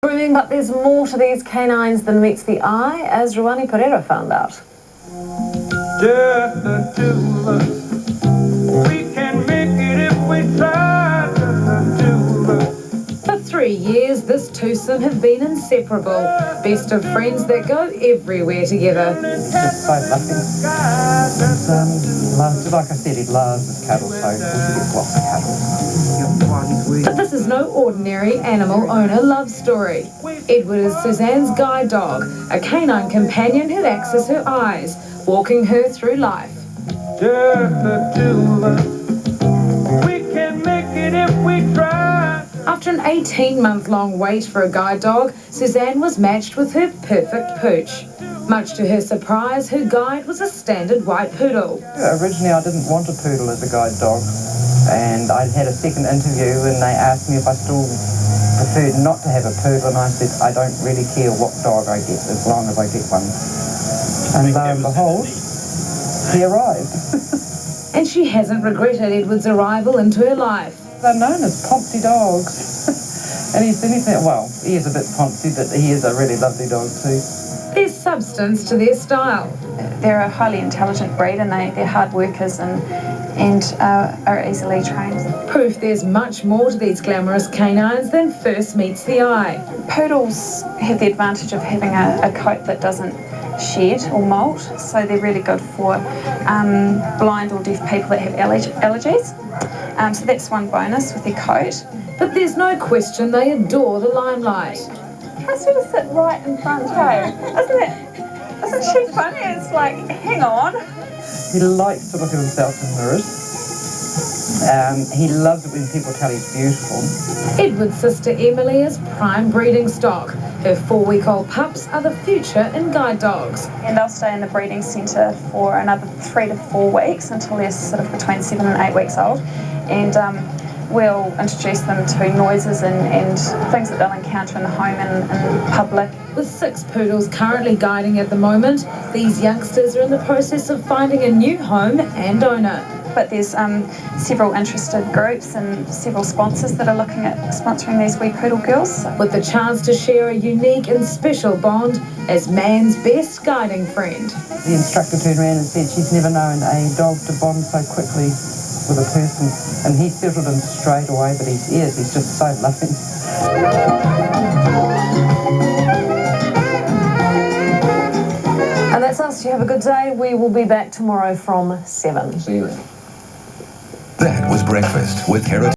Grooming, but there's more to these canines than meets the eye, as Ruani Pereira found out. Just the two of us. We can make it if we try. Just the two of us. For 3 years, this twosome have been inseparable. Best of friends that go everywhere together. He's just so lucky. Like I said, he loves his cuddles, so he gets lots of cuddles. But this is no ordinary animal owner love story. Edward is Suzanne's guide dog, a canine companion who acts as her eyes, walking her through life. Just the two of us. We can make it if we try. After an 18-month-long wait for a guide dog, Suzanne was matched with her perfect pooch. Much to her surprise, her guide was a standard white poodle. Originally, I didn't want a poodle as a guide dog, and I'd had a second interview and they asked me if I still preferred not to have a poodle, and I said I don't really care what dog I get as long as I get one. And lo and behold, he arrived. And she hasn't regretted Edward's arrival into her life. They're known as poncy dogs. And he's anything, well, he is a bit poncy, but he is a really lovely dog too. There's substance to their style. They're a highly intelligent breed, and they're hard workers and are easily trained. Proof there's much more to these glamorous canines than first meets the eye. Poodles have the advantage of having a coat that doesn't shed or molt, so they're really good for blind or deaf people that have allergies. So that's one bonus with their coat. But there's no question they adore the limelight. Trust her to sit right in front, hey? Isn't she funny? It's like, hang on. He likes to look at himself in mirrors. He loves it when people tell he's beautiful. Edward's sister Emily is prime breeding stock. Her 4-week-old pups are the future in guide dogs. And they'll stay in the breeding centre for another 3 to 4 weeks until they're sort of between 7 and 8 weeks old. And we'll introduce them to noises and things that they'll encounter in the home and in public. With 6 poodles currently guiding at the moment, these youngsters are in the process of finding a new home and owner. But there's several interested groups and several sponsors that are looking at sponsoring these wee poodle girls. With the chance to share a unique and special bond as man's best guiding friend. The instructor turned around and said she's never known a dog to bond so quickly with a person, and he settled him straight away, but he's just so loving. And that's us. You have a good day. We will be back tomorrow from 7. See you then. That was Breakfast with Heritage.